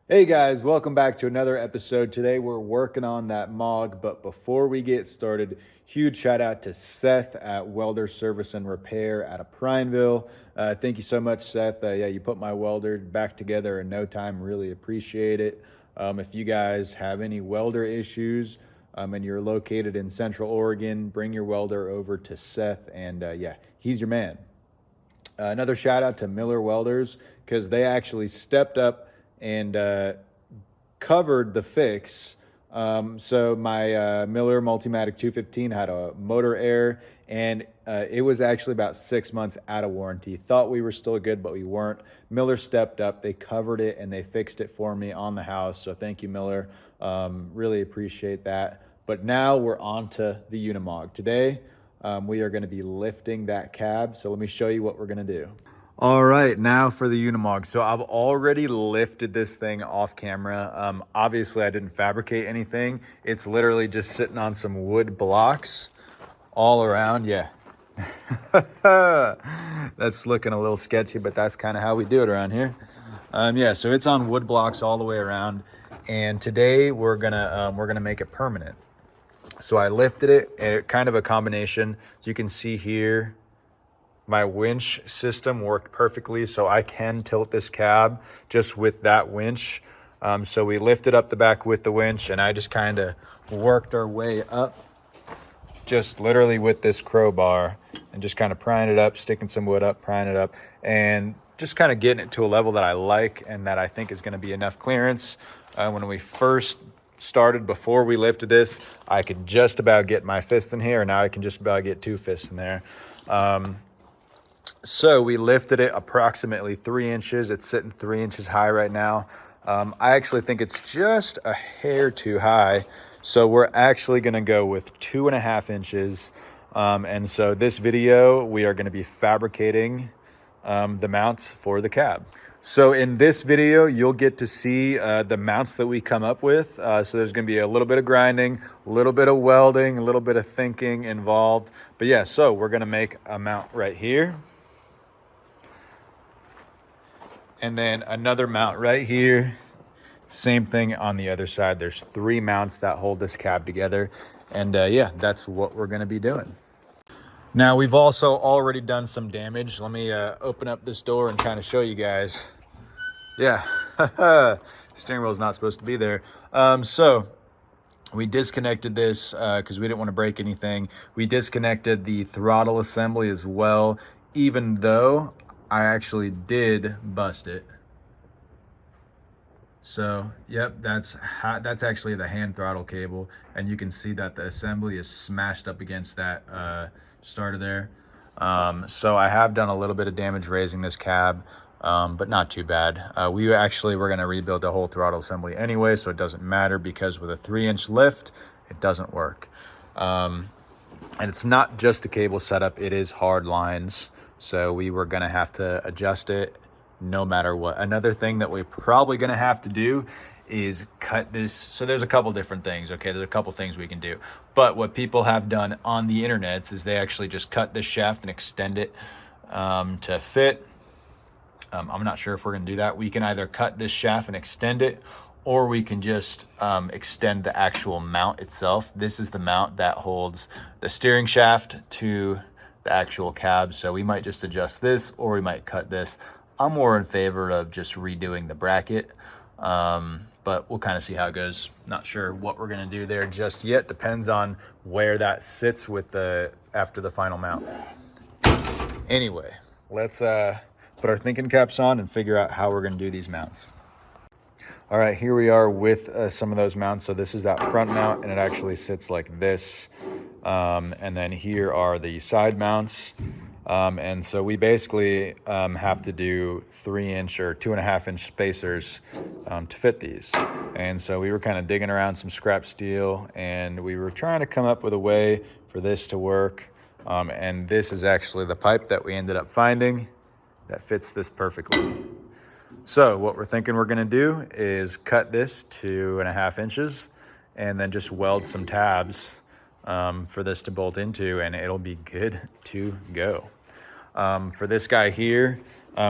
Hey guys, welcome back to another episode. Today we're working on that MOG, but before we get started, huge shout out to Seth at Welder Service and Repair out of Prineville. Thank you so much, Seth. Yeah, you put my welder back together in no time. Really appreciate it. If you guys have any welder issues and you're located in Central Oregon, bring your welder over to Seth, and yeah, he's your man. Another shout out to Miller Welders because they actually stepped up and covered the fix. So my Miller Multimatic 215 had a motor error, and it was actually about 6 months out of warranty. Thought we were still good, but we weren't. Miller stepped up, they covered it, and they fixed it for me on the house. So thank you, Miller. Really appreciate that. But now we're on to the Unimog. Today, we are going to be lifting that cab. So let me show you what we're going to do. All right, now for the Unimog. So I've already lifted this thing off camera. Obviously, I didn't fabricate anything. It's literally just sitting on some wood blocks all around. Yeah. That's looking a little sketchy, but that's kind of how we do it around here. Yeah, so it's on wood blocks all the way around. And today we're gonna make it permanent. So I lifted it, and it kind of a combination. So you can see here, my winch system worked perfectly, so I can tilt this cab just with that winch. So we lifted up the back with the winch, and I just kind of worked our way up, just literally with this crowbar, and just kind of prying it up, sticking some wood up, prying it up, and just kind of getting it to a level that I like and that I think is going to be enough clearance. When we first started, before we lifted this, I could just about get my fist in here, and now I can just about get 2 fists in there. So we lifted it approximately 3 inches. It's sitting 3 inches high right now. I actually think it's just a hair too high. So we're actually gonna go with 2.5 inches. And so this video, we are gonna be fabricating the mounts for the cab. So in this video, you'll get to see the mounts that we come up with. So there's gonna be a little bit of grinding, a little bit of welding, a little bit of thinking involved. But yeah, so we're gonna make a mount right here. And then another mount right here. Same thing on the other side. There's 3 mounts that hold this cab together. And yeah, that's what we're gonna be doing. Now we've also already done some damage. Let me open up this door and kind of show you guys. Yeah, steering wheel's not supposed to be there. So we disconnected this because we didn't want to break anything. We disconnected the throttle assembly as well, even though I actually did bust it. So, yep, that's actually the hand throttle cable, and you can see that the assembly is smashed up against that starter there. So I have done a little bit of damage raising this cab, but not too bad. We actually were going to rebuild the whole throttle assembly anyway, so it doesn't matter because with a 3-inch lift, it doesn't work. And it's not just a cable setup, it is hard lines. So we were gonna have to adjust it no matter what. Another thing that we're probably gonna have to do is cut this. So there's a couple different things, okay? There's a couple things we can do. But what people have done on the internet is they actually just cut this shaft and extend it to fit. I'm not sure if we're gonna do that. We can either cut this shaft and extend it, or we can just extend the actual mount itself. This is the mount that holds the steering shaft to the actual cab. So we might just adjust this, or we might cut this. I'm more in favor of just redoing the bracket, but we'll kind of see how it goes. Not sure what we're gonna do there just yet. Depends on where that sits with after the final mount. Anyway, let's put our thinking caps on and figure out how we're gonna do these mounts. All right, here we are with some of those mounts. So this is that front mount, and it actually sits like this. And then here are the side mounts. And so we basically have to do 3-inch or 2.5-inch spacers to fit these. And so we were kind of digging around some scrap steel, and we were trying to come up with a way for this to work. And this is actually the pipe that we ended up finding that fits this perfectly. So what we're thinking we're gonna do is cut this 2.5 inches and then just weld some tabs for this to bolt into, and it'll be good to go. For this guy here,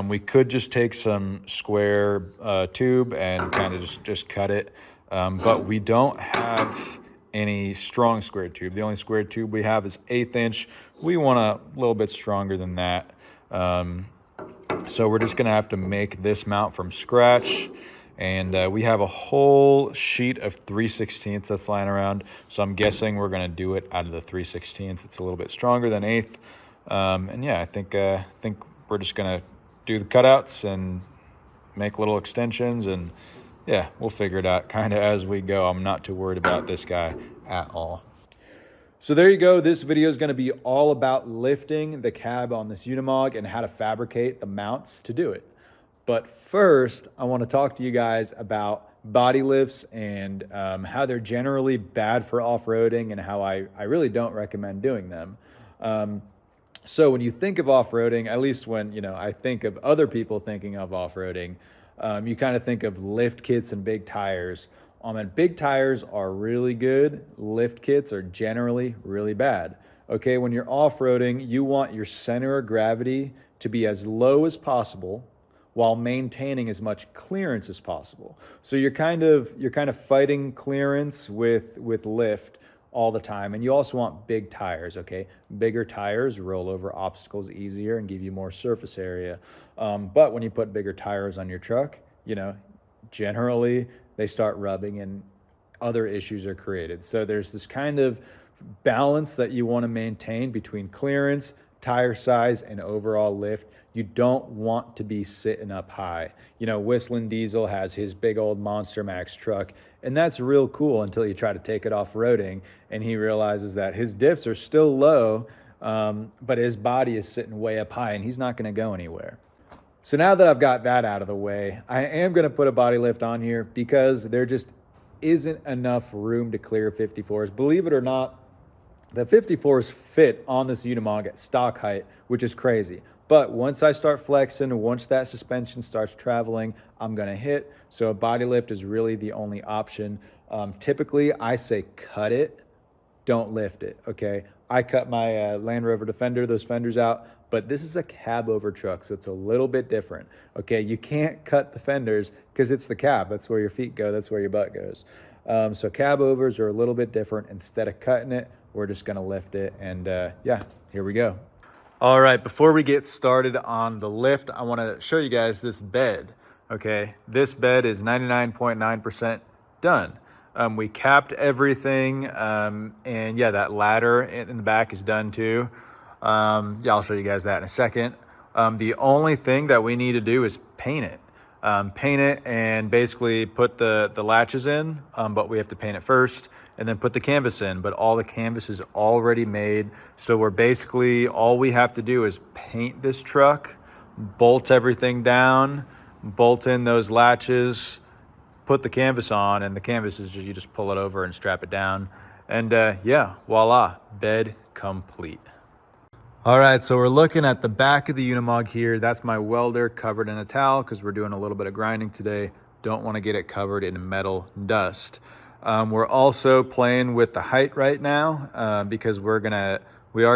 We could just take some square tube and kind of just cut it, but we don't have any strong square tube. The only square tube we have is 1/8 inch. We want a little bit stronger than that. So we're just gonna have to make this mount from scratch. And we have a whole sheet of 3/16 that's lying around. So I'm guessing we're gonna do it out of the 3/16. It's a little bit stronger than 1/8. And yeah, I think we're just gonna do the cutouts and make little extensions, and yeah, we'll figure it out kind of as we go. I'm not too worried about this guy at all. So there you go. This video is going to be all about lifting the cab on this Unimog and how to fabricate the mounts to do it. But first, I want to talk to you guys about body lifts and how they're generally bad for off-roading and how I really don't recommend doing them. So when you think of off-roading, at least when I think of other people thinking of off-roading, you kind of think of lift kits and big tires. And big tires are really good. Lift kits are generally really bad. Okay, when you're off-roading, you want your center of gravity to be as low as possible while maintaining as much clearance as possible. So you're kind of fighting clearance with lift all the time. And you also want big tires, okay? Bigger tires roll over obstacles easier and give you more surface area. But when you put bigger tires on your truck, generally they start rubbing and other issues are created. So there's this kind of balance that you want to maintain between clearance, tire size, and overall lift. You don't want to be sitting up high. Whistling Diesel has his big old Monster Max truck, and that's real cool until you try to take it off-roading and he realizes that his diffs are still low, but his body is sitting way up high and he's not gonna go anywhere. So now that I've got that out of the way, I am gonna put a body lift on here because there just isn't enough room to clear 54s. Believe it or not, the 54s fit on this Unimog at stock height, which is crazy. But once I start flexing, once that suspension starts traveling, I'm gonna hit. So a body lift is really the only option. Typically, I say cut it, don't lift it, okay? I cut my Land Rover Defender, those fenders out, but this is a cab over truck, so it's a little bit different, okay? You can't cut the fenders because it's the cab. That's where your feet go, that's where your butt goes. So cab overs are a little bit different. Instead of cutting it, we're just gonna lift it, and yeah, here we go. All right, before we get started on the lift, I wanna show you guys this bed, okay? This bed is 99.9% done. We capped everything, and yeah, that ladder in the back is done too. Yeah, I'll show you guys that in a second. The only thing that we need to do is paint it. Paint it and basically put the latches in, but we have to paint it first and then put the canvas in, but all the canvas is already made. So we're basically, all we have to do is paint this truck, bolt everything down, bolt in those latches, put the canvas on, and the canvas is you just pull it over and strap it down. And yeah, voila, bed complete. All right, so we're looking at the back of the Unimog here. That's my welder covered in a towel because we're doing a little bit of grinding today. Don't want to get it covered in metal dust. We're also playing with the height right now because we are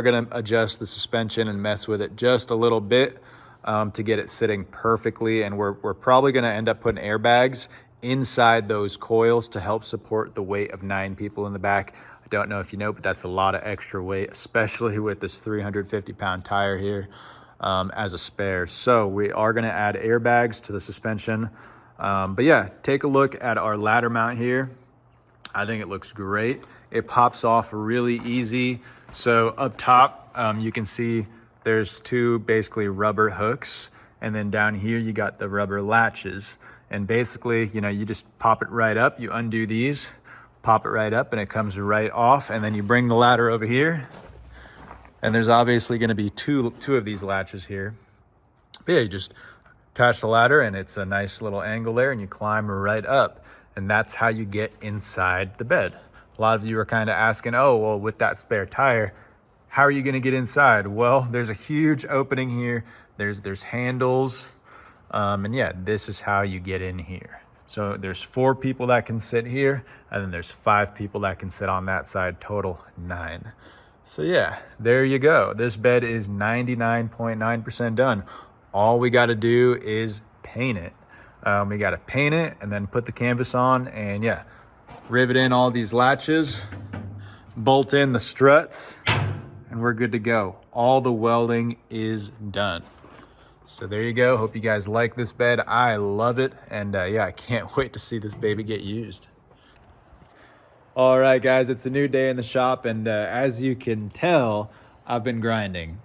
gonna adjust the suspension and mess with it just a little bit to get it sitting perfectly. And we're probably gonna end up putting airbags inside those coils to help support the weight of 9 people in the back. I don't know if you know, but that's a lot of extra weight, especially with this 350-pound tire here as a spare. So we are gonna add airbags to the suspension. But yeah, take a look at our ladder mount here. I think it looks great. It pops off really easy. So up top, you can see there's 2 basically rubber hooks. And then down here, you got the rubber latches. And basically, you just pop it right up. You undo these, pop it right up, and it comes right off. And then you bring the ladder over here. And there's obviously gonna be two of these latches here. But yeah, you just attach the ladder and it's a nice little angle there and you climb right up. And that's how you get inside the bed. A lot of you are kind of asking, oh, well, with that spare tire, how are you gonna get inside? Well, there's a huge opening here. There's handles. And yeah, this is how you get in here. So there's 4 people that can sit here, and then there's 5 people that can sit on that side, total 9. So yeah, there you go. This bed is 99.9% done. all we got to do is paint it. We got to paint it and then put the canvas on, and yeah, rivet in all these latches, bolt in the struts, and we're good to go. All the welding is done. So there you go. Hope you guys like this bed. I love it. And yeah, I can't wait to see this baby get used. All right, guys, it's a new day in the shop. And as you can tell, I've been grinding.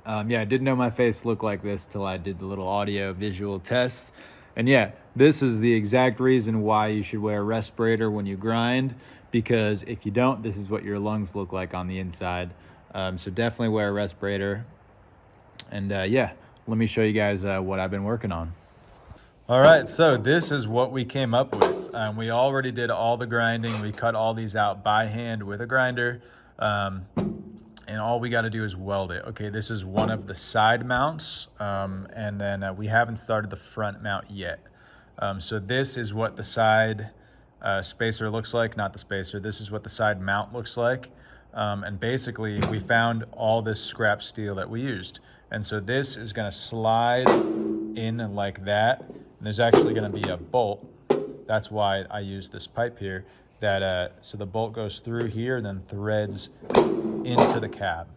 Yeah, I didn't know my face looked like this till I did the little audio visual test. And yeah, this is the exact reason why you should wear a respirator when you grind, because if you don't, this is what your lungs look like on the inside. So definitely wear a respirator. And yeah, let me show you guys what I've been working on. All right, so this is what we came up with. We already did all the grinding. We cut all these out by hand with a grinder. And all we got to do is weld it. Okay, this is one of the side mounts, and then we haven't started the front mount yet. So this is what the side spacer looks like, not the spacer. This is what the side mount looks like. And basically, we found all this scrap steel that we used. And so this is going to slide in like that. And there's actually going to be a bolt. That's why I use this pipe here. So the bolt goes through here and then threads into the cab.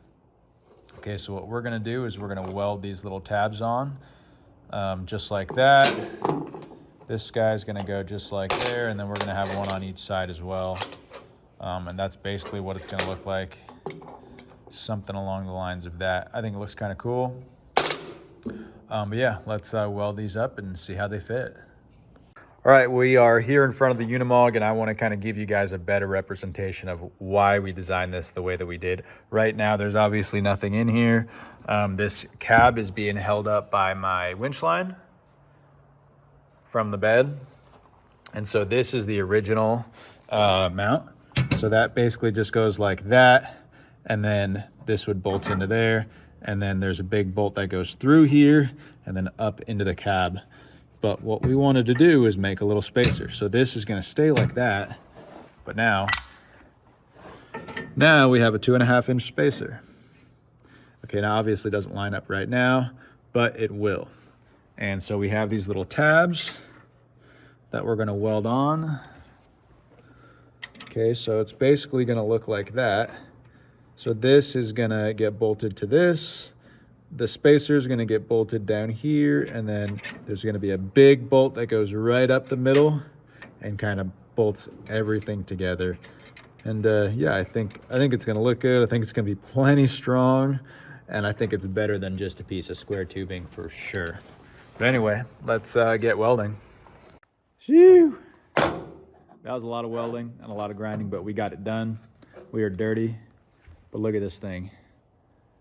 Okay, so what we're gonna do is we're gonna weld these little tabs on, just like that. This guy's gonna go just like there, and then we're gonna have one on each side as well. And that's basically what it's gonna look like. Something along the lines of that. I think it looks kind of cool. But yeah, let's weld these up and see how they fit. All right, we are here in front of the Unimog, and I want to kind of give you guys a better representation of why we designed this the way that we did. Right now, there's obviously nothing in here. This cab is being held up by my winch line from the bed. And so this is the original mount. So that basically just goes like that, and then this would bolt into there, and then there's a big bolt that goes through here and then up into the cab. But what we wanted to do is make a little spacer. So this is going to stay like that, but now we have a 2.5 inch spacer. Okay, now obviously it doesn't line up right now, but it will. And so we have these little tabs that we're going to weld on. Okay, so it's basically going to look like that. So this is going to get bolted to this. The spacer is going to get bolted down here, and then there's going to be a big bolt that goes right up the middle and kind of bolts everything together. And yeah, I think it's going to look good. I think it's going to be plenty strong, and I think it's better than just a piece of square tubing for sure. But anyway, let's get welding. Shoo! That was a lot of welding and a lot of grinding, but we got it done. We are dirty, but look at this thing.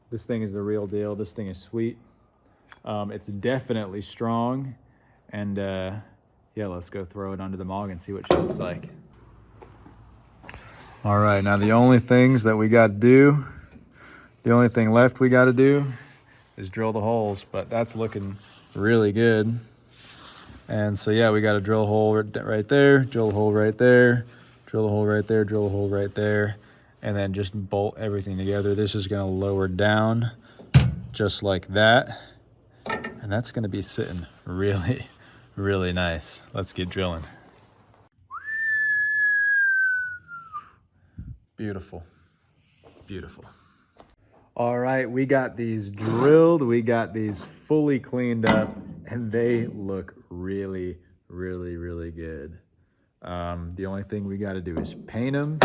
This thing is the real deal. This thing is sweet. It's definitely strong. And yeah, let's go throw it under the Mog and see what she looks like. All right, now the only things that we got to do, the only thing left we got to do is drill the holes, but that's looking really good. And so yeah, we got to drill a hole right there, drill a hole right there, drill a hole right there, drill a hole right there, and then just bolt everything together. This is going to lower down just like that. And that's going to be sitting really, really nice. Let's get drilling. Beautiful, beautiful. All right, we got these drilled, we got these fully cleaned up, and they look really, really, really good. The only thing we got to do is paint them,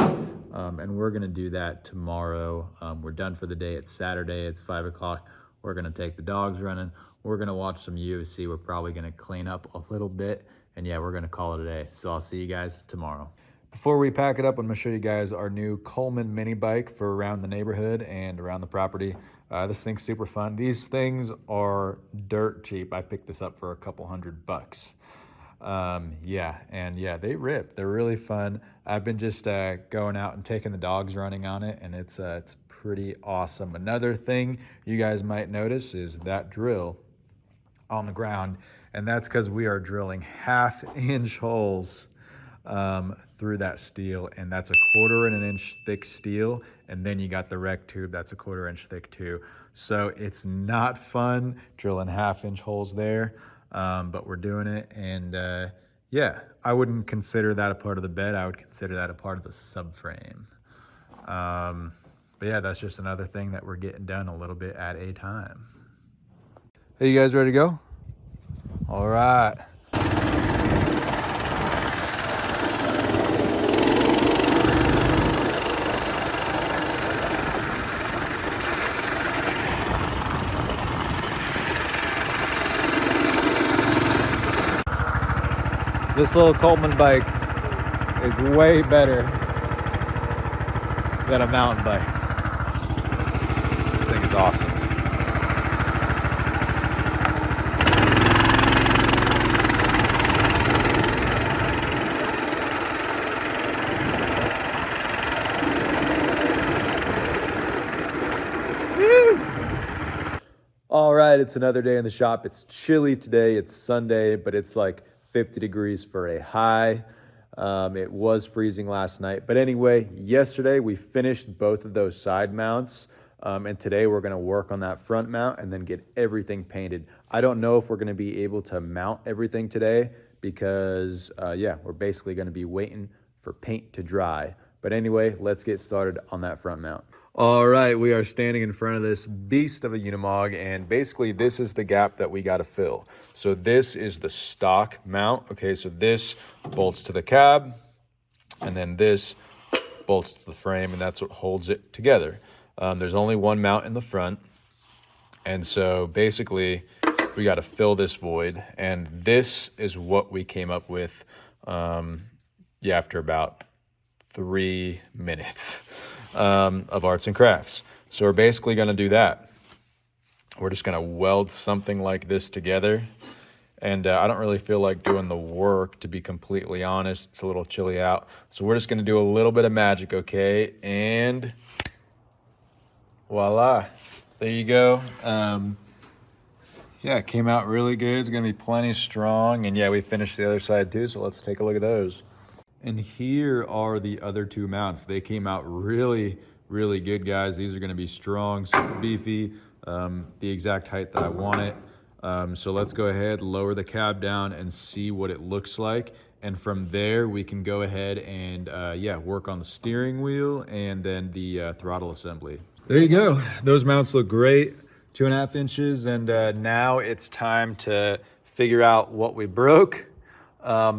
and we're going to do that tomorrow. We're done for the day. It's Saturday. It's 5 o'clock. We're going to take the dogs running. We're going to watch some UFC. We're probably going to clean up a little bit, and yeah, we're going to call it a day. So I'll see you guys tomorrow. Before we pack it up, I'm going to show you guys our new Coleman mini bike for around the neighborhood and around the property. This thing's super fun. These things are dirt cheap. I picked this up for a couple $100. Yeah, they rip. They're really fun. I've been just going out and taking the dogs running on it, and it's pretty awesome. Another thing you guys might notice is that drill on the ground, and that's because we are drilling 1/2 inch holes through that steel, and that's a 1/4 inch thick steel, and then you got the rec tube that's a 1/4 inch thick too. So it's not fun drilling 1/2 inch holes there, but we're doing it. And yeah, I wouldn't consider that a part of the bed. I would consider that a part of the subframe. But yeah, that's just another thing that we're getting done a little bit at a time. Hey, you guys ready to go? All right. This little Coleman bike is way better than a mountain bike. This thing is awesome. All right, it's another day in the shop. It's chilly today. It's Sunday, but it's like 50 degrees for a high. It was freezing last night. But anyway, yesterday we finished both of those side mounts. And today we're gonna work on that front mount and then get everything painted. I don't know if we're gonna be able to mount everything today because yeah, we're basically gonna be waiting for paint to dry. But anyway, let's get started on that front mount. All right, we are standing in front of this beast of a Unimog, and basically this is the gap that we got to fill. So this is the stock mount. Okay, so this bolts to the cab, and then this bolts to the frame, and that's what holds it together. There's only one mount in the front, and so basically we got to fill this void, and this is what we came up with yeah, after about 3 minutes of arts and crafts. So we're basically going to do that. We're just going to weld something like this together. And I don't really feel like doing the work, to be completely honest. It's a little chilly out. So we're just going to do a little bit of magic, okay? And voila. There you go. Yeah, it came out really good. It's going to be plenty strong. And yeah, we finished the other side too. So let's take a look at those. And here are the other two mounts. They came out really, really good, guys. These are gonna be strong, super beefy, the exact height that I want it. So let's go ahead, lower the cab down and see what it looks like. And from there, we can go ahead and yeah, work on the steering wheel and then the throttle assembly. There you go. Those mounts look great, 2.5 inches. And now it's time to figure out what we broke.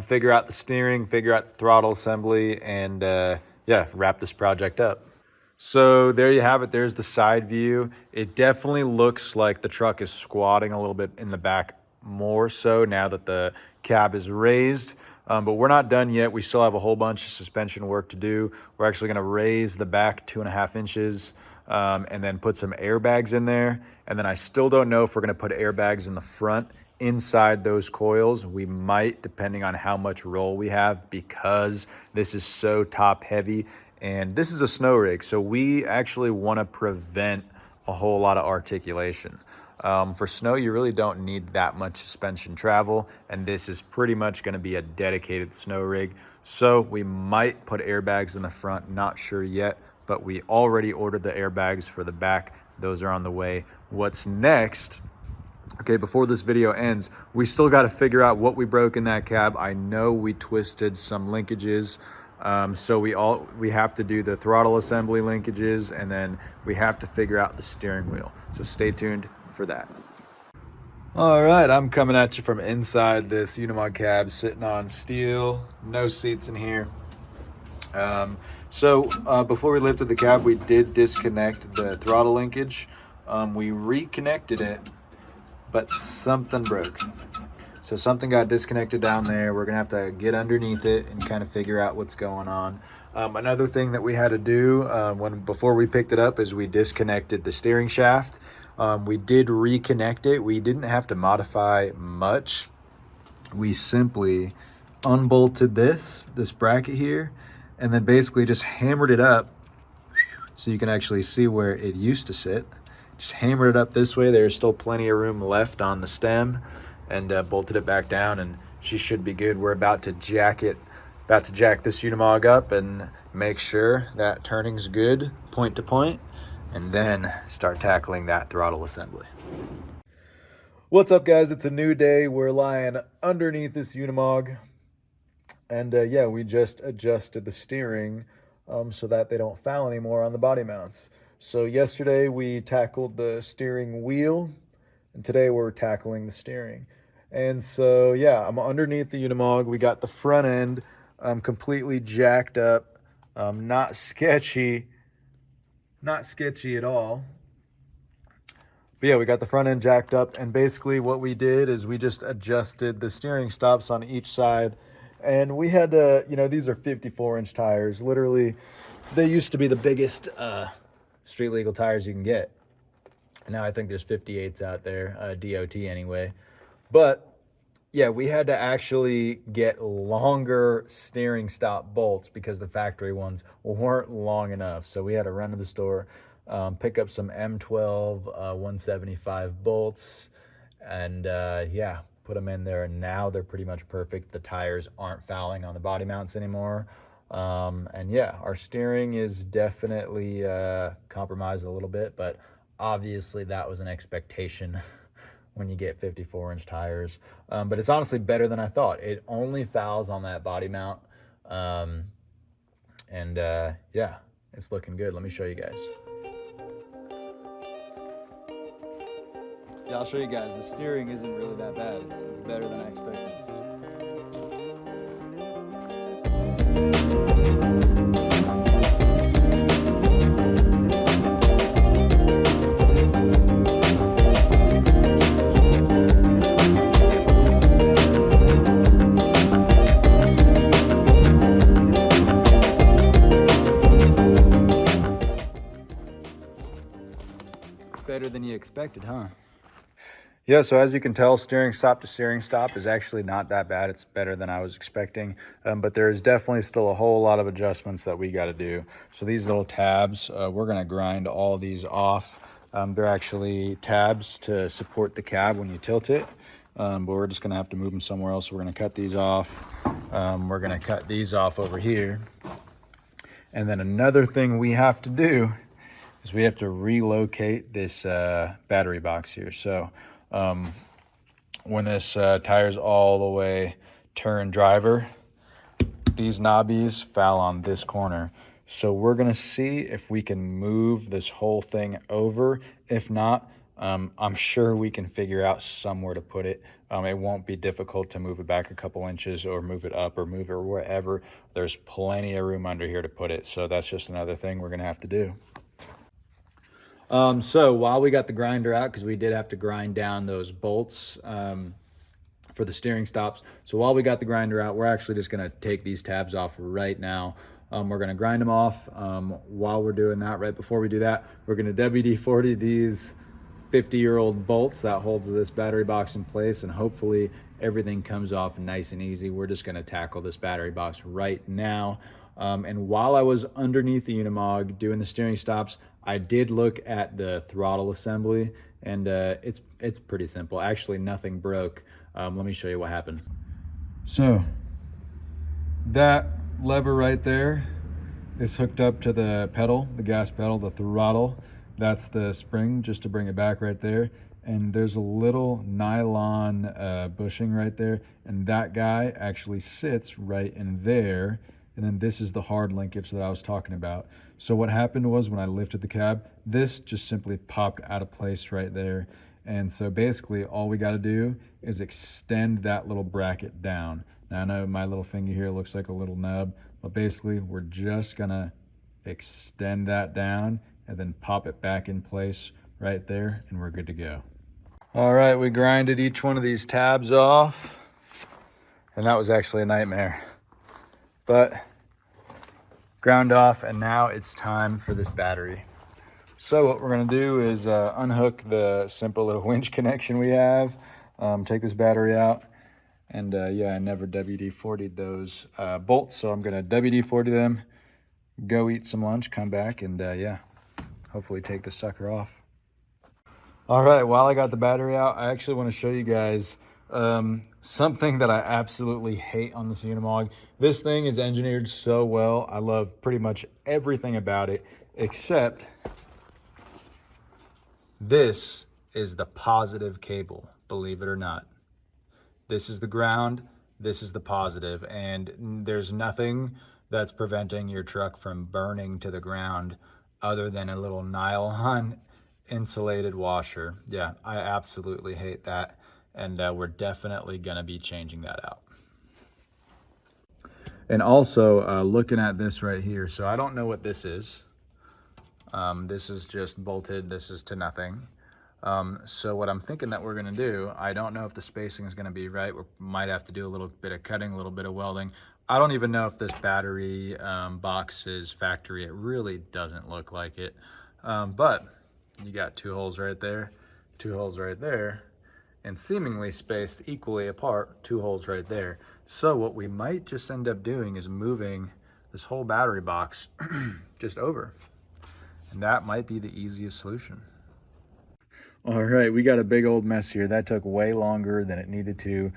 Figure out the steering, figure out the throttle assembly, and yeah, wrap this project up. So there you have it. There's the side view. It definitely looks like the truck is squatting a little bit in the back, more so now that the cab is raised. But we're not done yet. We still have a whole bunch of suspension work to do. We're actually going to raise the back 2.5 inches and then put some airbags in there. And then I still don't know if we're going to put airbags in the front inside those coils. We might, depending on how much roll we have, because this is so top heavy and this is a snow rig. So we actually want to prevent a whole lot of articulation. For snow, you really don't need that much suspension travel, and this is pretty much going to be a dedicated snow rig. So we might put airbags in the front, not sure yet, but we already ordered the airbags for the back. Those are on the way. What's next? Okay, before this video ends, we still got to figure out what we broke in that cab. I know we twisted some linkages, so we have to do the throttle assembly linkages, and then we have to figure out the steering wheel. So stay tuned for that. All right, I'm coming at you from inside this Unimog cab, sitting on steel, no seats in here. Before we lifted the cab, we did disconnect the throttle linkage. We reconnected it, but something broke. So something got disconnected down there. We're gonna have to get underneath it and kind of figure out what's going on. Another thing that we had to do before we picked it up is we disconnected the steering shaft. We did reconnect it. We didn't have to modify much. We simply unbolted this bracket here and then basically just hammered it up so you can actually see where it used to sit. Just hammered it up this way. There's still plenty of room left on the stem, and bolted it back down, and she should be good. We're about to jack it About to jack this Unimog up and make sure that turning's good point to point, and then start tackling that throttle assembly. What's up, guys? It's a new day. We're lying underneath this Unimog, and yeah, we just adjusted the steering so that they don't foul anymore on the body mounts. So yesterday we tackled the steering wheel, and today we're tackling the steering. And so yeah, I'm underneath the Unimog. We got the front end completely jacked up, not sketchy at all. But yeah, we got the front end jacked up, and basically what we did is we just adjusted the steering stops on each side, and we had to, you know, these are 54-inch tires. Literally, they used to be the biggest street legal tires you can get. Now I think there's 58s out there, DOT anyway. But yeah, we had to actually get longer steering stop bolts because the factory ones weren't long enough. So we had to run to the store, pick up some M12 175 bolts, and yeah, put them in there. And now they're pretty much perfect. The tires aren't fouling on the body mounts anymore. And yeah, our steering is definitely compromised a little bit, but obviously that was an expectation when you get 54-inch tires. But it's honestly better than I thought. It only fouls on that body mount. And yeah, it's looking good. Let me show you guys. Yeah, I'll show you guys. The steering isn't really that bad. It's better than I expected. Better than you expected, huh? Yeah, so as you can tell, steering stop to steering stop is actually not that bad. It's better than I was expecting, but there is definitely still a whole lot of adjustments that we got to do. So these little tabs, we're going to grind all these off. They're actually tabs to support the cab when you tilt it, but we're just going to have to move them somewhere else. So we're going to cut these off. We're going to cut these off over here. And then another thing we have to do is we have to relocate this battery box here. So when this tire's all the way turn driver, these knobbies foul on this corner. So we're gonna see if we can move this whole thing over. If not, I'm sure we can figure out somewhere to put it. It won't be difficult to move it back a couple inches or move it up or move it wherever. There's plenty of room under here to put it. So that's just another thing we're gonna have to do. So while we got the grinder out, because we did have to grind down those bolts for the steering stops. So while we got the grinder out, we're actually just going to take these tabs off right now. We're going to grind them off. While we're doing that, right before we do that, we're going to WD-40 these 50-year-old bolts that holds this battery box in place, and hopefully everything comes off nice and easy. We're just going to tackle this battery box right now. And while I was underneath the Unimog doing the steering stops, I did look at the throttle assembly, and it's pretty simple. Actually, nothing broke. Let me show you what happened. So that lever right there is hooked up to the pedal, the gas pedal, the throttle. That's the spring just to bring it back right there. And there's a little nylon bushing right there, and that guy actually sits right in there. And then this is the hard linkage that I was talking about. So what happened was when I lifted the cab, this just simply popped out of place right there. And so basically all we got to do is extend that little bracket down. Now I know my little finger here looks like a little nub, but basically we're just gonna extend that down and then pop it back in place right there, and we're good to go. All right, we grinded each one of these tabs off, and that was actually a nightmare. But ground off, and now it's time for this battery. So what we're gonna do is unhook the simple little winch connection we have, take this battery out, and yeah, I never WD-40'd those bolts, so I'm gonna WD-40 them, go eat some lunch, come back, and yeah, hopefully take this sucker off. All right, while I got the battery out, I actually wanna show you guys Something that I absolutely hate on this Unimog. This thing is engineered so well. I love pretty much everything about it, except this is the positive cable, believe it or not. This is the ground, this is the positive, and there's nothing that's preventing your truck from burning to the ground other than a little nylon insulated washer. Yeah, I absolutely hate that, and we're definitely gonna be changing that out. And also looking at this right here, so I don't know what this is. This is just bolted, this is to nothing. So what I'm thinking that we're gonna do, I don't know if the spacing is gonna be right. We might have to do a little bit of cutting, a little bit of welding. I don't even know if this battery box is factory. It really doesn't look like it. But you got 2 holes right there, 2 holes right there, and seemingly spaced equally apart, 2 holes right there. So what we might just end up doing is moving this whole battery box just over. And that might be the easiest solution. All right, we got a big old mess here. That took way longer than it needed to.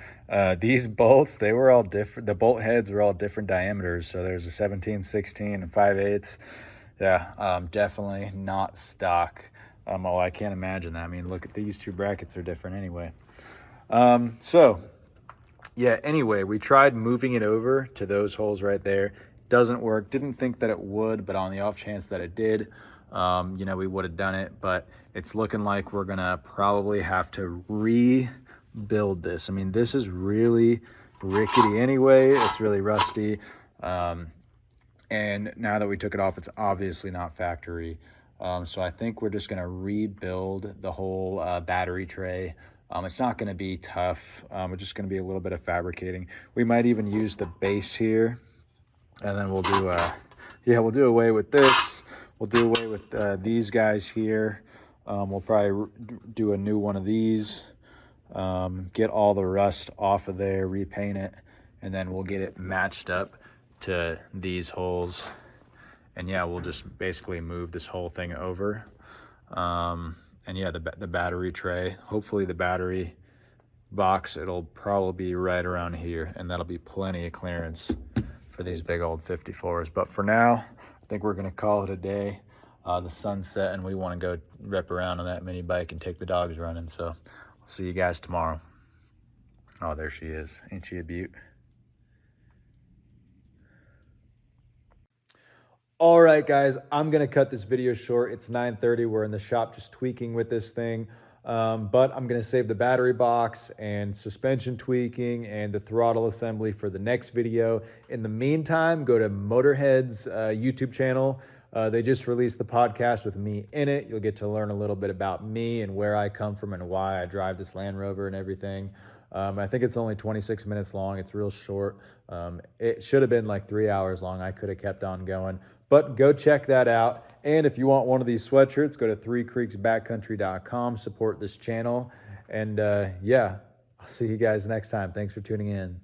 These bolts, they were all different. The bolt heads were all different diameters. So there's a 17, 16, and 5/8. Yeah, definitely not stock. Oh, I can't imagine that. I mean, look at these 2 brackets are different anyway. So yeah, anyway, we tried moving it over to those holes right there. Doesn't work. Didn't think that it would, but on the off chance that it did, you know, we would have done it. But it's looking like we're gonna probably have to rebuild this. I mean, this is really rickety anyway. It's really rusty. And now that we took it off, it's obviously not factory. So I think we're just gonna rebuild the whole battery tray. It's not gonna be tough. We're just gonna be a little bit of fabricating. We might even use the base here, and then we'll do, yeah, we'll do away with this. We'll do away with these guys here. We'll probably do a new one of these, get all the rust off of there, repaint it, and then we'll get it matched up to these holes. And yeah, we'll just basically move this whole thing over. And yeah, the battery tray, hopefully the battery box, it'll probably be right around here, and that'll be plenty of clearance for these big old 54s. But for now, I think we're gonna call it a day. The sun's set and we wanna go rip around on that mini bike and take the dogs running. So I'll see you guys tomorrow. Oh, there she is. Ain't she a beaut? All right, guys, I'm gonna cut this video short. It's 9:30. We're in the shop just tweaking with this thing. But I'm gonna save the battery box and suspension tweaking and the throttle assembly for the next video. In the meantime, go to Motorhead's YouTube channel. They just released the podcast with me in it. You'll get to learn a little bit about me and where I come from and why I drive this Land Rover and everything. I think it's only 26 minutes long. It's real short. It should have been like 3 hours long. I could have kept on going. But go check that out. And if you want one of these sweatshirts, go to threecreeksbackcountry.com, support this channel. And yeah, I'll see you guys next time. Thanks for tuning in.